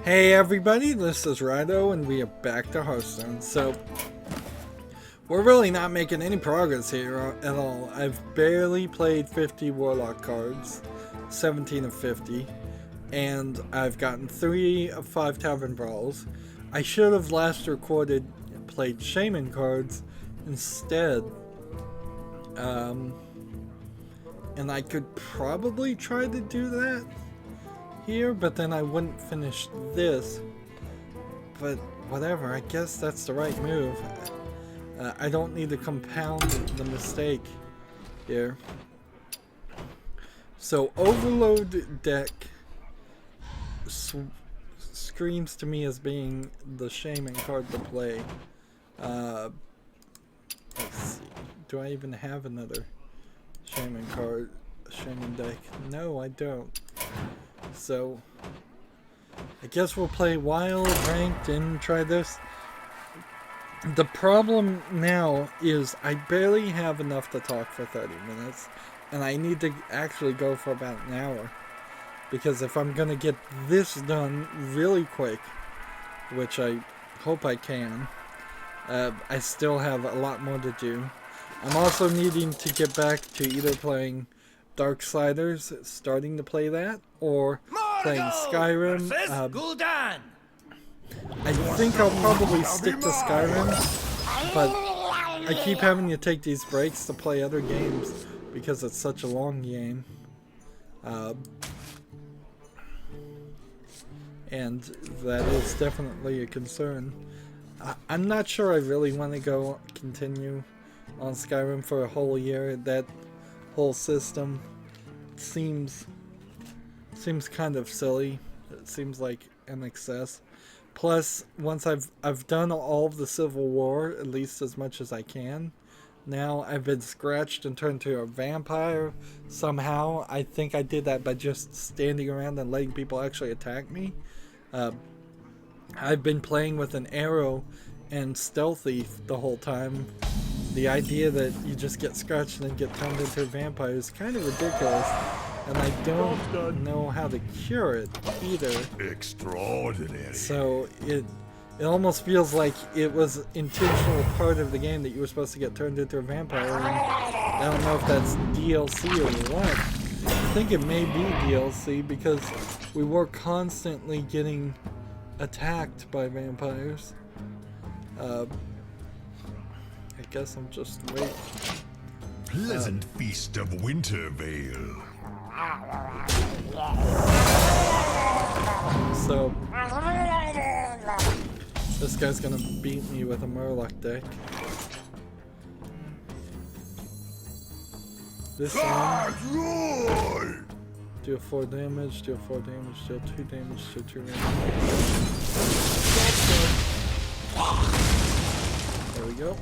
Hey everybody, this is Rydo and we are back to Hearthstone. So, we're really not making any progress here at all. I've barely played 50 Warlock cards, 17 of 50, and I've gotten 3 of 5 Tavern Brawls. I should have last recorded and played Shaman cards instead. And I could probably try to do that here, but then I wouldn't finish this. But whatever, I guess that's the right move. I don't need to compound the mistake here. So Overload deck screams to me as being the Shaman card to play. Let's see, do I even have another Shaman card, Shaman deck? No, I don't. So, I guess we'll play Wild, Ranked, and try this. The problem now is I barely have enough to talk for 30 minutes, and I need to actually go for about an hour. Because if I'm going to get this done really quick, which I hope I can, I still have a lot more to do. I'm also needing to get back to either playing Darksiders, starting to play that, or playing Skyrim. I think I'll probably stick to Skyrim, but I keep having to take these breaks to play other games because it's such a long game. And that is definitely a concern. I'm not sure I really want to continue on Skyrim for a whole year. That whole system seems kind of silly. It seems like an excess. Plus, once I've done all of the Civil War, at least as much as I can. Now I've been scratched and turned to a vampire somehow. I think I did that by just standing around and letting people actually attack me. I've been playing with an arrow and stealthy the whole time. The idea that you just get scratched and then get turned into a vampire is kind of ridiculous, and I don't know how to cure it either. Extraordinary. So it almost feels like it was an intentional part of the game that you were supposed to get turned into a vampire, and I don't know if that's DLC or what. I think it may be DLC because we were constantly getting attacked by vampires. I guess I'm just waiting. Pleasant feast of Wintervale. So this guy's gonna beat me with a Murloc deck. This one, deal 4 damage, deal 4 damage, deal 2 damage, deal 2 damage. There we go.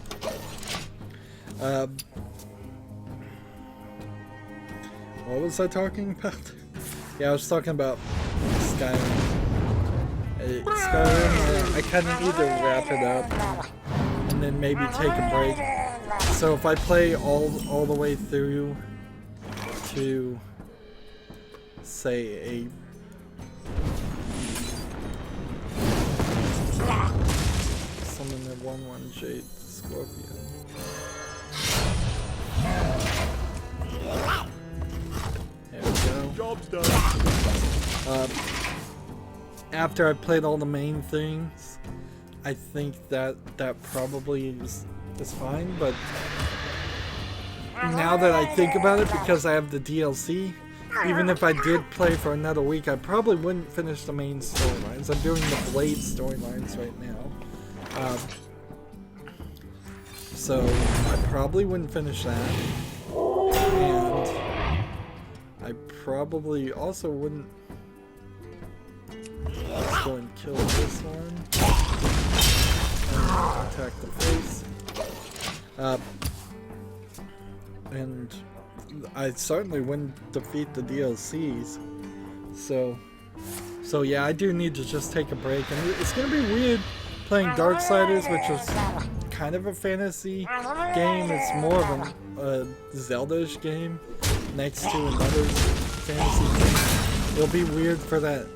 What was I talking about? Yeah, I was talking about Skyrim. Skyrim, I kind of need to wrap it up and then maybe take a break. So if I play all the way through to, say, a summon a 1/1 Jade Scorpion. There we go. Job's done. After I've played all the main things, I think that probably is fine, but now that I think about it, because I have the DLC, even if I did play for another week, I probably wouldn't finish the main storylines. I'm doing the Blade storylines right now. So I probably wouldn't finish that. And I probably also wouldn't. Let's go and kill this one. And attack the face. And I certainly wouldn't defeat the DLCs. So yeah, I do need to just take a break. And it's gonna be weird playing Darksiders, which is kind of a fantasy game. It's more of a Zelda-ish game next to another fantasy game. It'll be weird for that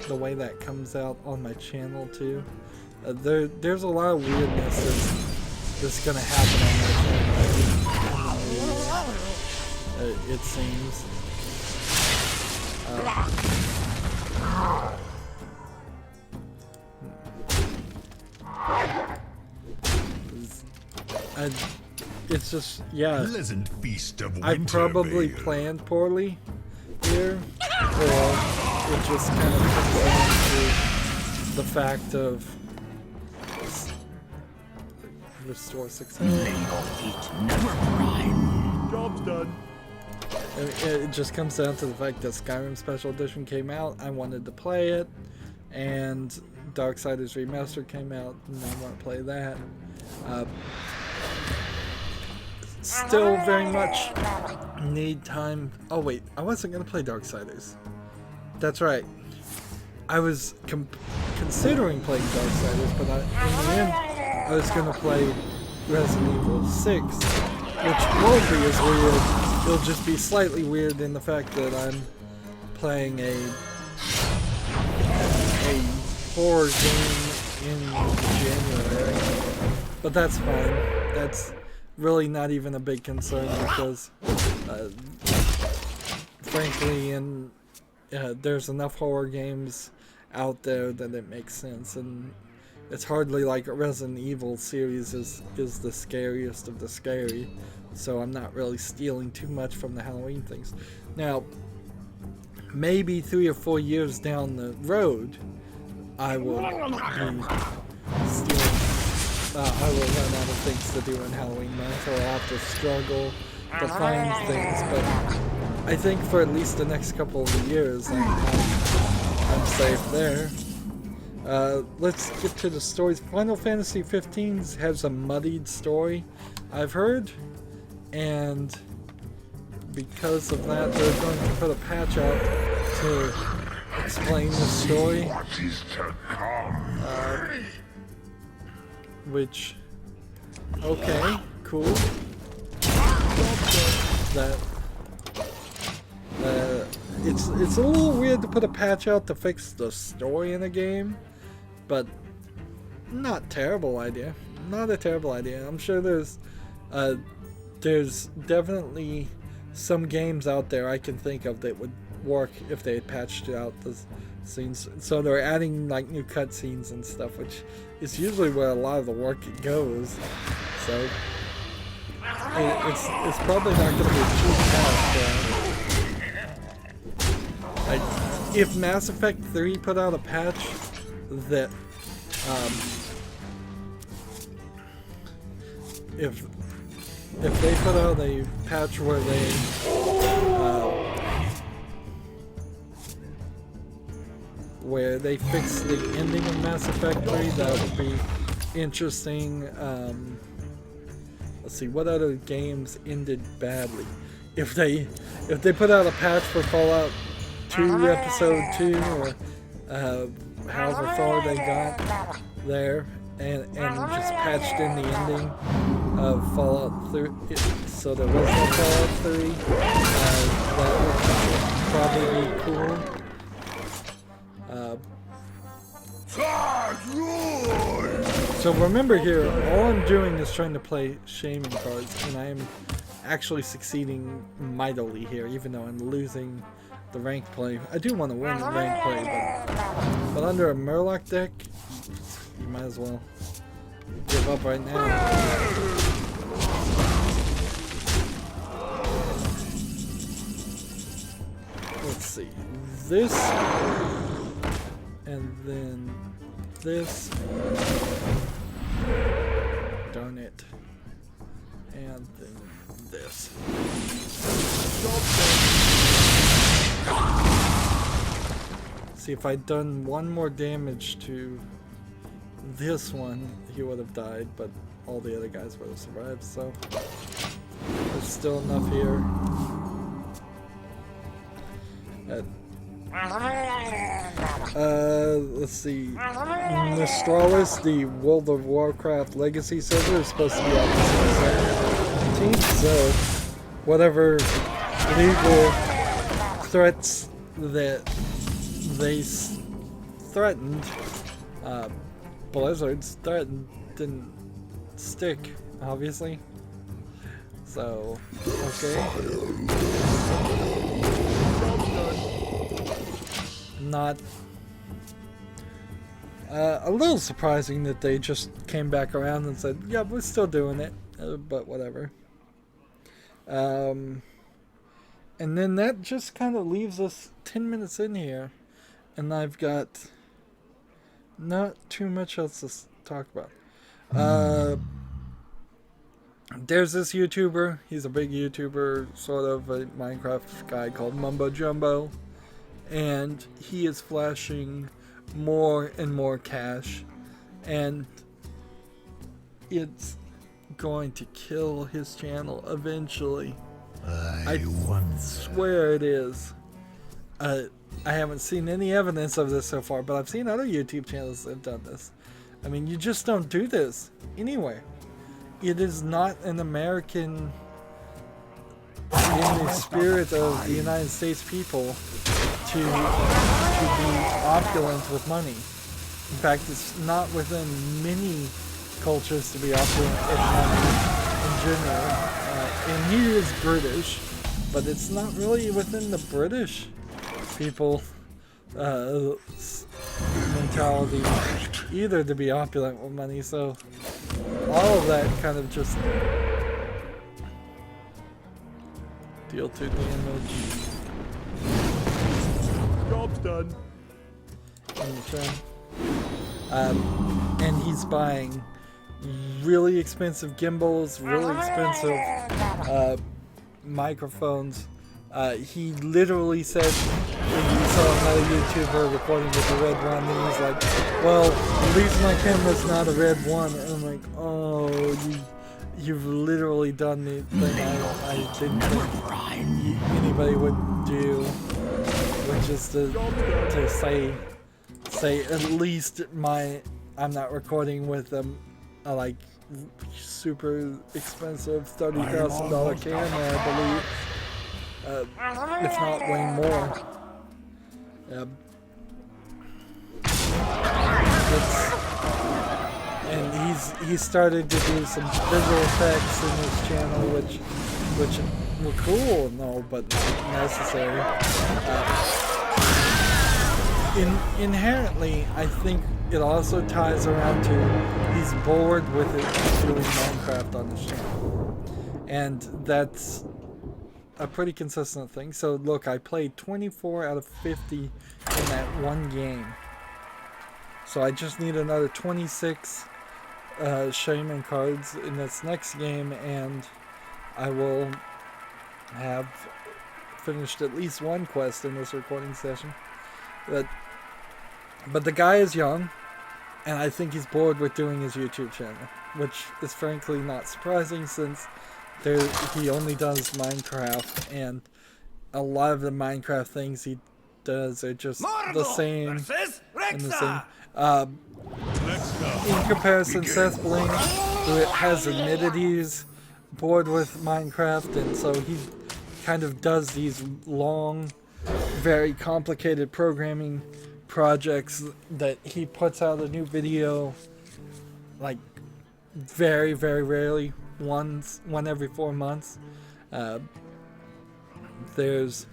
the way that comes out on my channel too. There's a lot of weirdness that's gonna happen on my channel. It seems. It's just, yeah. Pleasant feast of I probably Wintervale. planned poorly here, or it just kind of comes down to the fact of restore success. Job's done. It just comes down to the fact that Skyrim Special Edition came out. I wanted to play it, and Darksiders Remastered came out, and I want to play that. Still very much need time. Oh wait, I wasn't gonna play Darksiders. That's right. I was considering playing Darksiders, but in the end, I was gonna play Resident Evil 6, which won't be as weird. It'll just be slightly weird in the fact that I'm playing a horror game in January. But that's fine. That's really not even a big concern because, frankly, there's enough horror games out there that it makes sense, and it's hardly like a Resident Evil series is the scariest of the scary, so I'm not really stealing too much from the Halloween things. Now, maybe 3 or 4 years down the road, I will be stealing. I will run out of things to do in Halloween month, or I'll have to struggle to find things, but I think for at least the next couple of years, I'm safe there. Let's get to the stories. Final Fantasy 15 has a muddied story, I've heard, and because of that, they're going to put a patch out to explain the story. Which, okay, cool. That it's a little weird to put a patch out to fix the story in a game, but not terrible idea. Not a terrible idea. I'm sure there's definitely some games out there I can think of that would work if they patched out the scenes. So they're adding like new cutscenes and stuff, which is usually where a lot of the work goes. So it's probably not going to be a cheap patch. If Mass Effect 3 put out a patch that if they put out a patch where they fix the ending of Mass Effect 3, that would be interesting. Let's see, what other games ended badly? If they put out a patch for Fallout 2 Episode 2, or however far they got there, and just patched in the ending of Fallout 3, so there was no Fallout 3, that would probably be cool. So remember here, all I'm doing is trying to play shaming cards, and I am actually succeeding mightily here, even though I'm losing the rank play. I do want to win the rank play, but under a Murloc deck, you might as well give up right now. Let's see, this, and then this, darn it, and then this. See, if I'd done one more damage to this one, he would have died, but all the other guys would have survived, so there's still enough here. Let's see. Nostralis, the World of Warcraft Legacy server, is supposed to be out this 17th, so whatever legal threats that they threatened. Blizzard's threatened didn't stick, obviously. So, okay. Not a little surprising that they just came back around and said, yeah, we're still doing it, but whatever. And then that just kind of leaves us 10 minutes in here, and I've got not too much else to talk about. There's this YouTuber. He's a big YouTuber, sort of a Minecraft guy called Mumbo Jumbo, and he is flashing more and more cash, and it's going to kill his channel eventually. I swear it is. I haven't seen any evidence of this so far, but I've seen other YouTube channels that have done this. I mean, you just don't do this anywhere. It is not an American, in the spirit of the United States people, to be opulent with money. In fact, it's not within many cultures to be opulent with money in general. And he is British, but it's not really within the British people mentality either to be opulent with money. So all of that kind of just deal 2 damage. Job's done. And he's buying really expensive gimbals, really expensive microphones. He literally said when he saw another YouTuber recording with a red one, and he's like, well, at least my camera's not a red one. And I'm like, oh, you've literally done the thing I didn't think anybody would do, which is to say at least I'm not recording with like super expensive $30,000 camera, I believe, if not way more. And he started to do some visual effects in his channel, which were cool, no, but not necessary. Inherently, I think it also ties around to he's bored with it doing Minecraft on his channel, and that's a pretty consistent thing. So look, I played 24 out of 50 in that one game, so I just need another 26 shaman cards in this next game, and I will have finished at least one quest in this recording session. But the guy is young, and I think he's bored with doing his YouTube channel, which is frankly not surprising since he only does Minecraft, and a lot of the Minecraft things he does are just the same and the same. In comparison, Seth Bling, who has admitted he's bored with Minecraft, and so he kind of does these long, very complicated programming projects that he puts out a new video like very, very rarely, one every 4 months. There's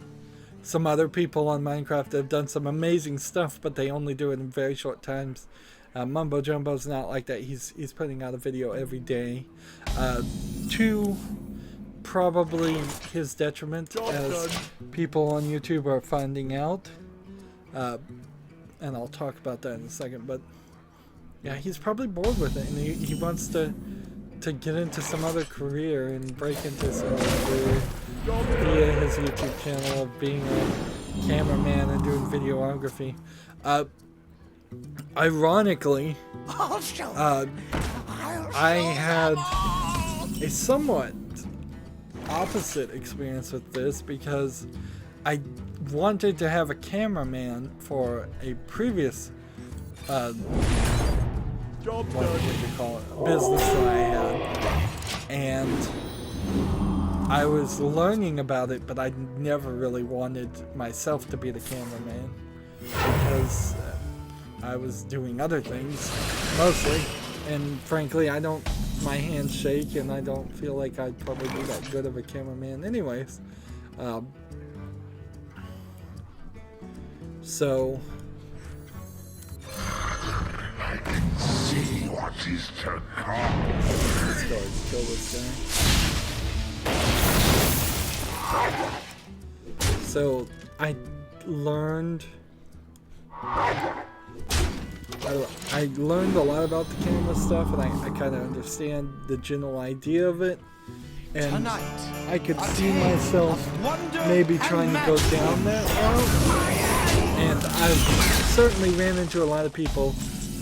some other people on Minecraft that have done some amazing stuff, but they only do it in very short times. Mumbo Jumbo's not like that. He's putting out a video every day, to probably his detriment, as people on YouTube are finding out. And I'll talk about that in a second, but yeah, he's probably bored with it, and he wants to get into some other career and break into some other career via his YouTube channel of being a cameraman and doing videography. Ironically, I had a somewhat opposite experience with this, because I wanted to have a cameraman for a previous what would you call it, business that I had, and I was learning about it, but I never really wanted myself to be the cameraman, because I was doing other things mostly, and frankly my hands shake and I don't feel like I'd probably be that good of a cameraman anyways. So I can see what is to come. let's go ahead and kill this guy. So I learned a lot about the camera stuff, and I kind of understand the general idea of it. And I could see myself maybe trying to go down that route. And I've certainly ran into a lot of people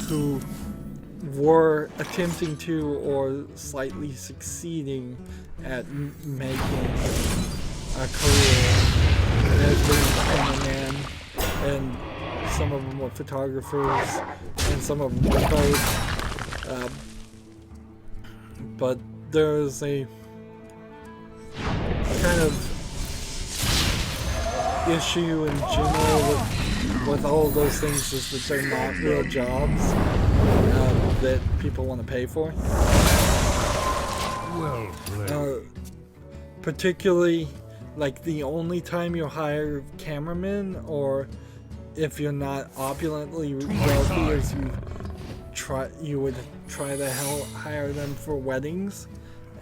who were attempting to or slightly succeeding at making a career as being a cameraman, and some of them were photographers and some of them were both. But there's a kind of issue in general with all of those things, is that they're not real jobs that people want to pay for. Well played. Particularly, like, the only time you hire cameramen, or if you're not opulently wealthy, is you would try to hire them for weddings.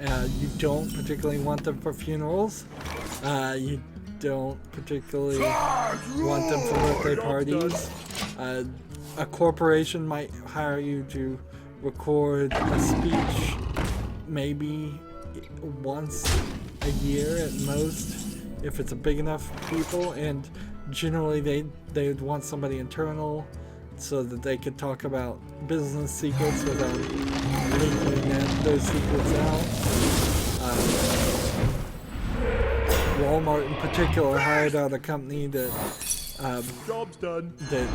You don't particularly want them for funerals. You don't particularly want them for birthday parties. A corporation might hire you to record a speech maybe once a year at most, if it's a big enough people, and generally they would want somebody internal so that they could talk about business secrets without leaking those secrets out. Walmart in particular hired out a company that Job's done. that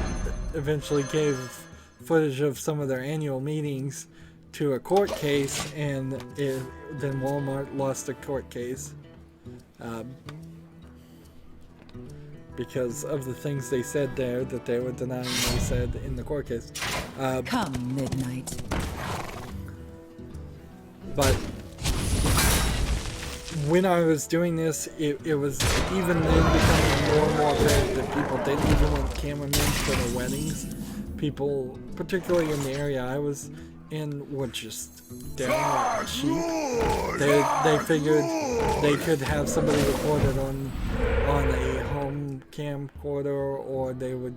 eventually gave footage of some of their annual meetings to a court case, and then Walmart lost a court case because of the things they said there that they were denying they said in the court case. Come midnight. But when I was doing this, it was even then becoming more and more apparent that people didn't even want cameramen for their weddings. People, particularly in the area I was in, were just downright cheap. They figured they could have somebody record it on a home camcorder, or they would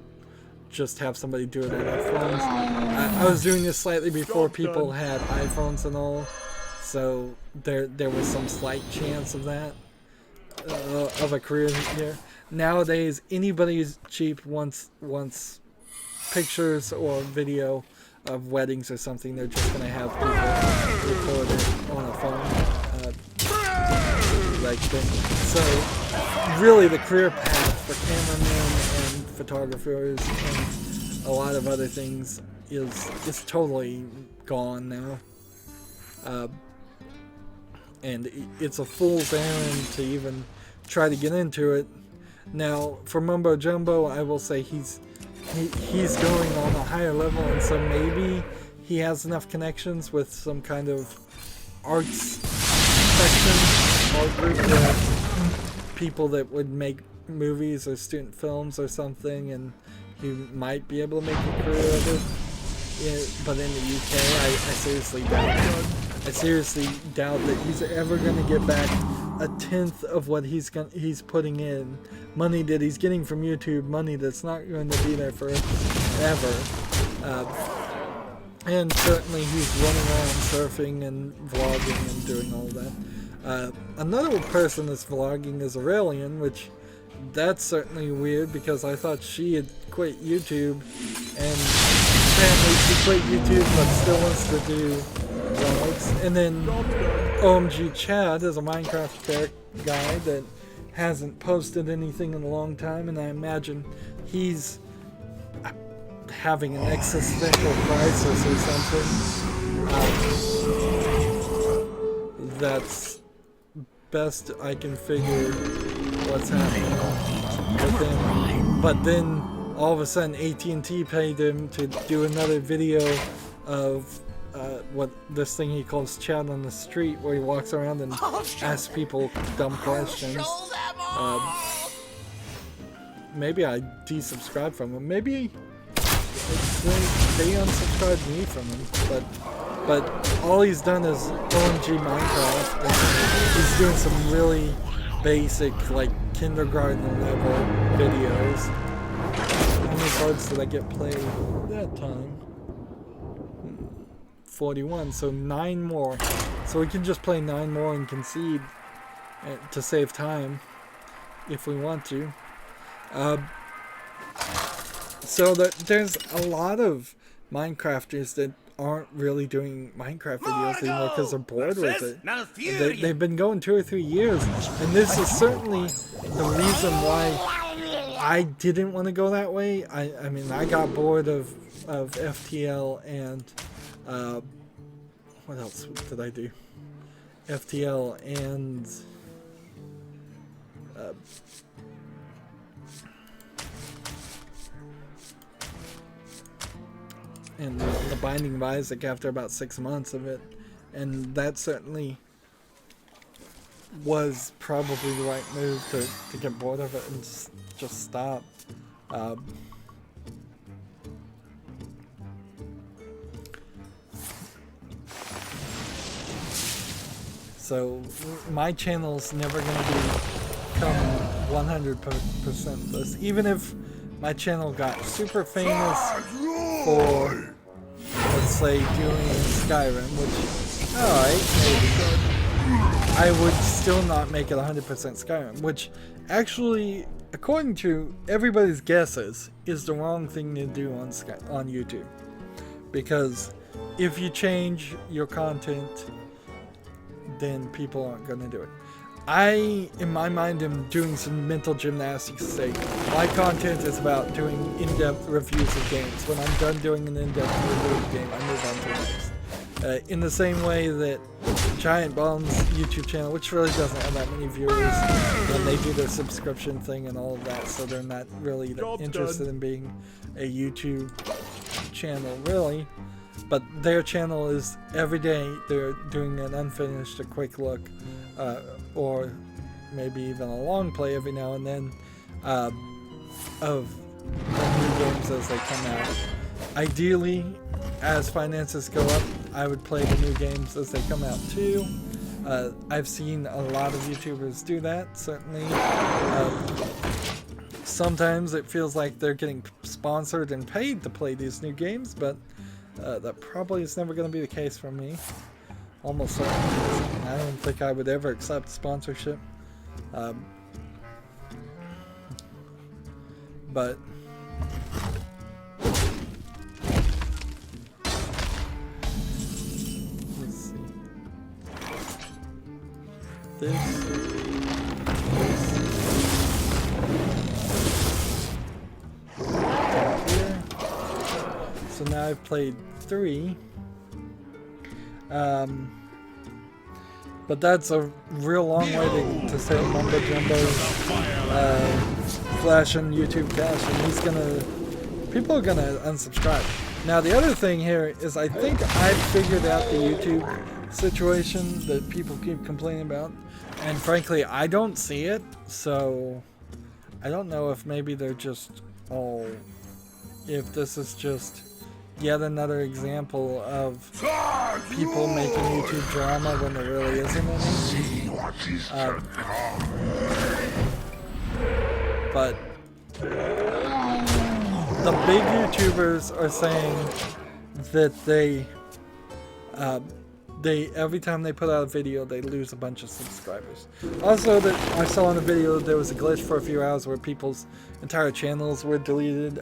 just have somebody do it on their phones. I was doing this slightly before people had iPhones and all, so there was some slight chance of that, of a career here. Nowadays, anybody's cheap wants pictures or video of weddings or something. They're just going to have people record it on a phone. So really the career path for cameramen and photographers and a lot of other things is totally gone now. And it's a fool's errand to even try to get into it. Now, for Mumbo Jumbo, I will say he's going on a higher level, and so maybe he has enough connections with some kind of arts section, art group, with people that would make movies or student films or something, and he might be able to make a career of it. But in the UK, I seriously doubt it. I seriously doubt that he's ever going to get back a tenth of what he's putting in. Money that he's getting from YouTube, money that's not going to be there forever. And certainly he's running around surfing and vlogging and doing all that. Another person that's vlogging is Aurelian, which that's certainly weird, because I thought she had quit YouTube, and apparently she quit YouTube but still wants to do vlogs. And then OMG Chad is a Minecraft guy that hasn't posted anything in a long time, and I imagine he's having an existential crisis or something. That's best I can figure what's happening with him. But then all of a sudden AT&T paid him to do another video of what this thing he calls chat on the street, where he walks around and asks people dumb questions. Maybe I desubscribed from him. Maybe they unsubscribed me from him. But all he's done is OMG Minecraft. And he's doing some really basic, like kindergarten level videos. How many cards did I get played that time? 41, so 9 more. So we can just play 9 more and concede to save time if we want to. So there's a lot of Minecrafters that aren't really doing Minecraft videos anymore because they're bored with it. They've been going 2 or 3 years, and this is certainly the reason why I didn't want to go that way. I mean, I got bored of FTL and what else did I do? FTL and the Binding of Isaac after about 6 months of it, and that certainly was probably the right move to get bored of it and just stop. So my channel's never going to become 100% this. Even if my channel got super famous for, let's say, doing Skyrim, which, alright, maybe, I would still not make it 100% Skyrim, which actually, according to everybody's guesses, is the wrong thing to do on YouTube. Because if you change your content, then people aren't going to do it. I, in my mind, am doing some mental gymnastics to say my content is about doing in-depth reviews of games. When I'm done doing an in-depth review of a game, I move on to the next. In the same way that Giant Bomb's YouTube channel, which really doesn't have that many viewers, and they do their subscription thing and all of that, so they're not really interested in being a YouTube channel, really. But their channel is every day they're doing an unfinished, a quick look, or maybe even a long play every now and then of the new games as they come out. Ideally, as finances go up, I would play the new games as they come out too. I've seen a lot of YouTubers do that, certainly. Sometimes it feels like they're getting sponsored and paid to play these new games, but that probably is never going to be the case for me. Almost certainly. I don't think I would ever accept sponsorship. But let's see. Here. So now I've played 3. But that's a real long way to say Mumbo Jumbo flashing YouTube cash, and people are gonna unsubscribe. Now the other thing here is I think I've figured out the YouTube situation that people keep complaining about, and frankly I don't see it, so I don't know if maybe they're just if this is just yet another example of people making YouTube drama when there really isn't any. But the big YouTubers are saying that they every time they put out a video, they lose a bunch of subscribers. Also, that I saw in a video there was a glitch for a few hours where people's entire channels were deleted.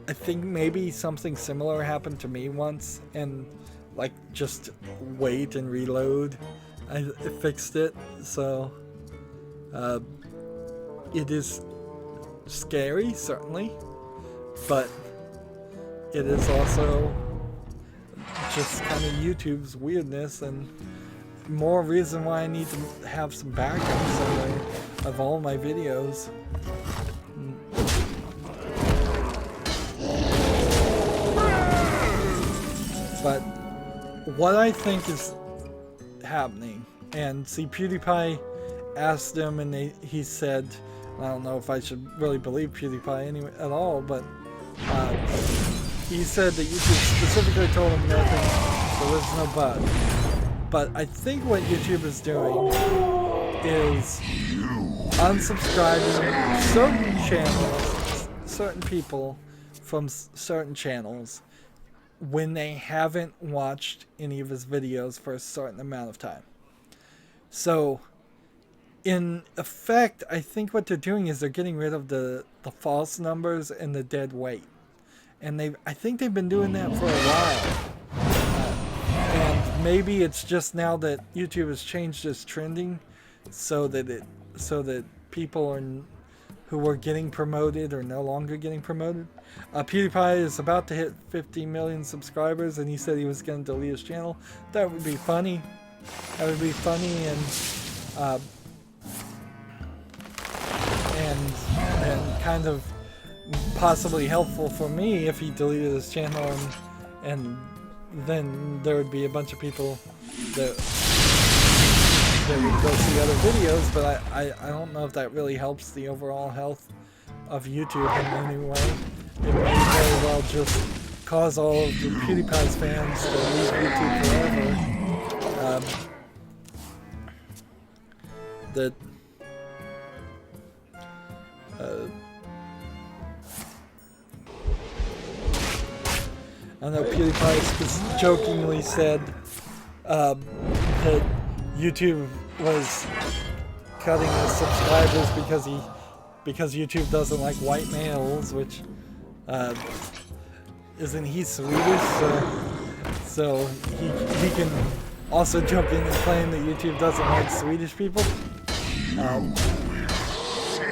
I think maybe something similar happened to me once, and like just wait and reload, I fixed it. So it is scary, certainly, but it is also just kind of YouTube's weirdness, and more reason why I need to have some backup somewhere of all my videos. But what I think is happening, and see, PewDiePie asked him, and he said, I don't know if I should really believe PewDiePie anyway at all, but he said that YouTube specifically told him nothing, there was no bug. But I think what YouTube is doing is unsubscribing certain channels, certain people from certain channels when they haven't watched any of his videos for a certain amount of time. So in effect, I think what they're doing is they're getting rid of the false numbers and the dead weight. And I think they've been doing that for a while. And maybe it's just now that YouTube has changed its trending so that people who were getting promoted are no longer getting promoted. PewDiePie is about to hit 50 million subscribers, and he said he was going to delete his channel. That would be funny. That would be funny and kind of possibly helpful for me if he deleted his channel, and then there would be a bunch of people that would go see other videos, but I don't know if that really helps the overall health of YouTube in any way. It may very well just cause all of the PewDiePie's fans to leave YouTube forever. I know PewDiePie jokingly said that YouTube was cutting his subscribers because YouTube doesn't like white males, which isn't he Swedish? So he can also jokingly claim that YouTube doesn't like Swedish people.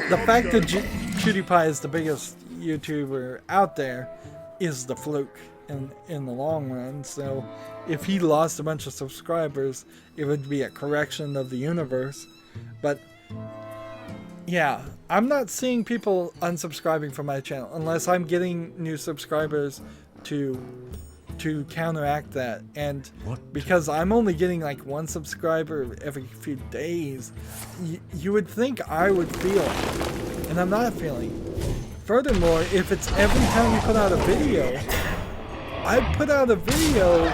The fact that PewDiePie is the biggest YouTuber out there is the fluke in the long run. So if he lost a bunch of subscribers, it would be a correction of the universe. But yeah, I'm not seeing people unsubscribing from my channel unless I'm getting new subscribers to counteract that. And because I'm only getting like one subscriber every few days, you would think I would feel it, and I'm not feeling it. Furthermore, if it's every time you put out a video, I put out a video,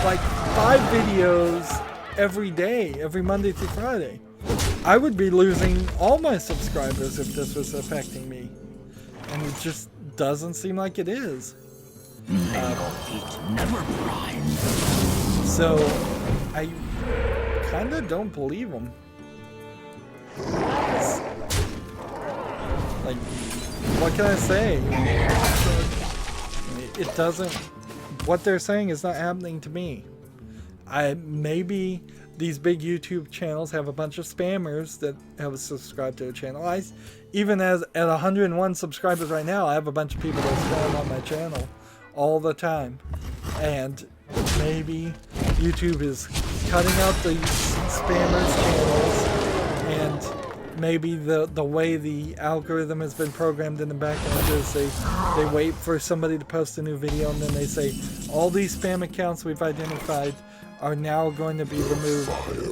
like 5 videos every day, every Monday through Friday. I would be losing all my subscribers if this was affecting me. And it just doesn't seem like it is. So, I kind of don't believe them. Like, what can I say? It doesn't, what they're saying is not happening to me. Maybe these big YouTube channels have a bunch of spammers that have subscribed to a channel. Even at 101 subscribers right now, I have a bunch of people that spam on my channel all the time. And maybe YouTube is cutting out the spammers channels, and maybe the way the algorithm has been programmed in the back end is they wait for somebody to post a new video, and then they say all these spam accounts we've identified are now going to be removed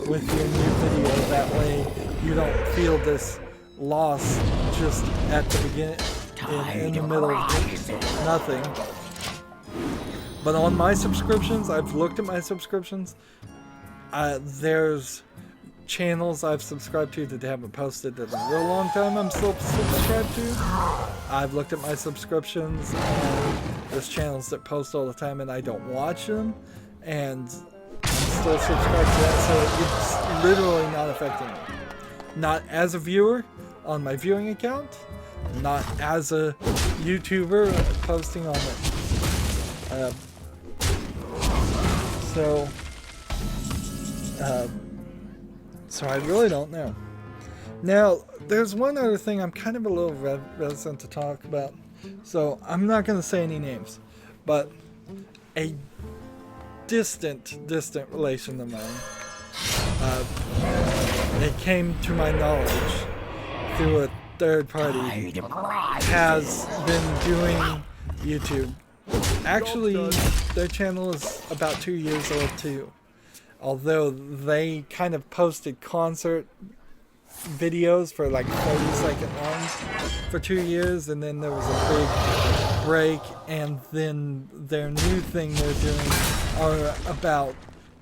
with your new video. That way you don't feel this loss just at the beginning, in the middle of nothing. But on my subscriptions, I've looked at my subscriptions. There's channels I've subscribed to that haven't posted in a real long time I'm still subscribed to. I've looked at my subscriptions, and there's channels that post all the time and I don't watch them, and I'm still subscribed to that, so it's literally not affecting me. Not as a viewer on my viewing account, not as a YouTuber posting on it. So I really don't know. Now, there's one other thing I'm kind of a little reticent to talk about. So I'm not going to say any names, but a distant relation of mine, it came to my knowledge through a third party, has been doing YouTube Actually, their channel is about 2 years old too. Although they kind of posted concert videos for like 30-second ones for 2 years, and then there was a big break, and then their new thing they're doing are about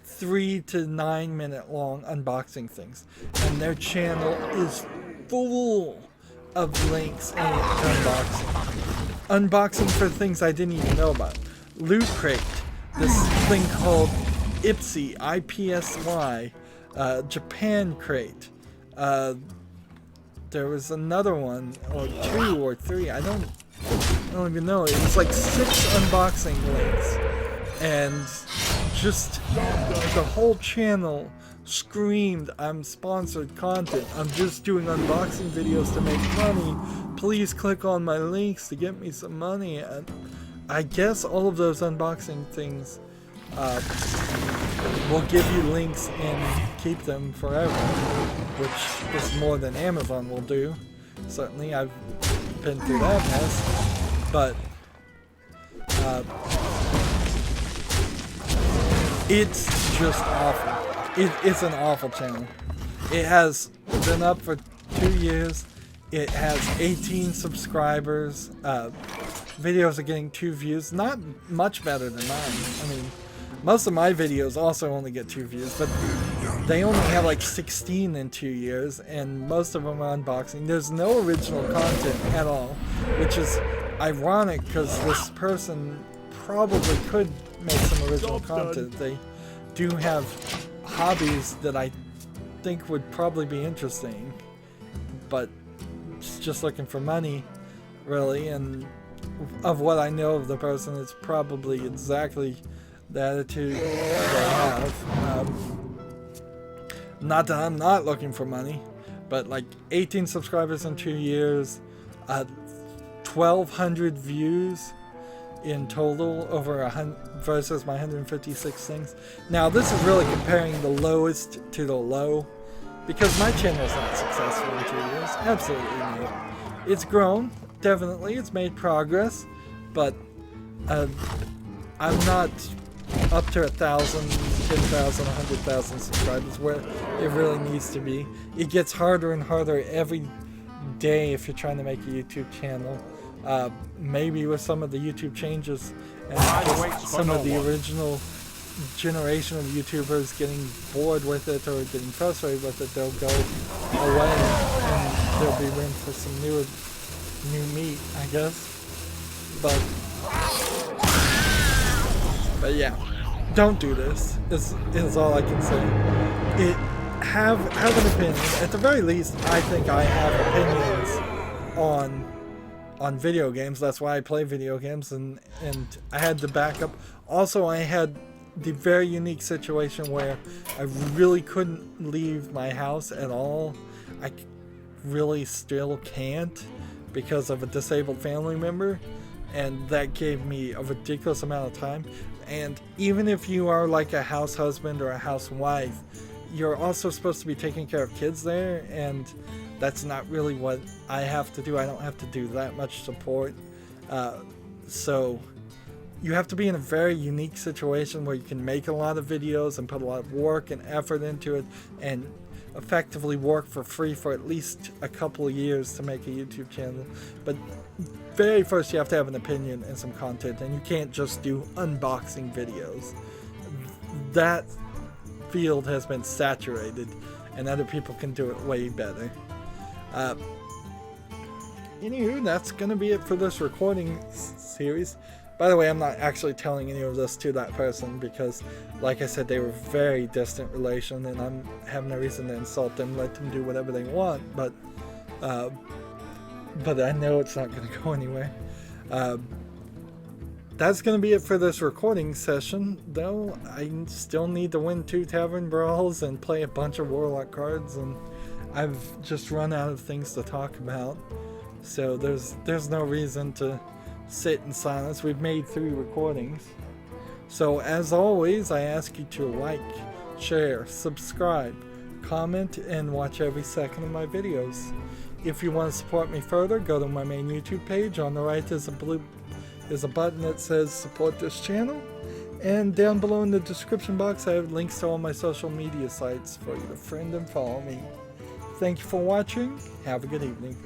3 to 9 minute long unboxing things, and their channel is full of links and unboxing for things I didn't even know about. Loot Crate, this thing called IPSY, IPSY, Japan Crate. There was another one, or 2 or 3, I don't even know. It was like 6 unboxing links, and just the whole channel screamed, I'm sponsored content. I'm just doing unboxing videos to make money. Please click on my links to get me some money. And I guess all of those unboxing things will give you links and keep them forever, which is more than Amazon will do. Certainly, I've been through that mess, but it's just awful. It's an awful channel. It has been up for 2 years. It has 18 subscribers. Videos are getting 2 views. Not much better than mine. I mean, most of my videos also only get 2 views, but they only have like 16 in 2 years, and most of them are unboxing. There's no original content at all, which is ironic because this person probably could make some original content. They do have hobbies that I think would probably be interesting, but it's just looking for money, really. And of what I know of the person, it's probably exactly the attitude they have. Not that I'm not looking for money, but like 18 subscribers in 2 years, 1,200 views in total over versus my 156 things. Now this is really comparing the lowest to the low, because my channel is not successful in 2 years. Absolutely not. It's grown, definitely. It's made progress, but I'm not up to 1,000, 10,000, 100,000 subscribers where it really needs to be. It gets harder and harder every day if you're trying to make a YouTube channel. Maybe with some of the YouTube changes and just some of the original generation of YouTubers getting bored with it or getting frustrated with it, they'll go away and there'll be room for some new meat, I guess. But yeah, don't do this. Is all I can say. Have an opinion. At the very least, I think I have opinions on video games. That's why I play video games, and I had the backup. Also, I had the very unique situation where I really couldn't leave my house at all. I really still can't because of a disabled family member, and that gave me a ridiculous amount of time. And even if you are like a house husband or a housewife, you're also supposed to be taking care of kids there, and that's not really what I have to do. I don't have to do that much support. So you have to be in a very unique situation where you can make a lot of videos and put a lot of work and effort into it and effectively work for free for at least a couple of years to make a YouTube channel. But very first you have to have an opinion and some content, and you can't just do unboxing videos. That field has been saturated and other people can do it way better. Anywho, that's gonna be it for this recording series. By the way, I'm not actually telling any of this to that person because, like I said, they were very distant relation, and I'm having no reason to insult them. Let them do whatever they want, but I know it's not going to go anywhere. That's going to be it for this recording session, though. I still need to win 2 Tavern Brawls and play a bunch of Warlock cards, and I've just run out of things to talk about. So there's no reason to sit in silence. We've made 3 recordings. So as always, I ask you to like, share, subscribe, comment, and watch every second of my videos. If you want to support me further, go to my main YouTube page. On the right is a blue is a button that says support this channel. And down below in the description box, I have links to all my social media sites for you to friend and follow me. Thank you for watching. Have a good evening.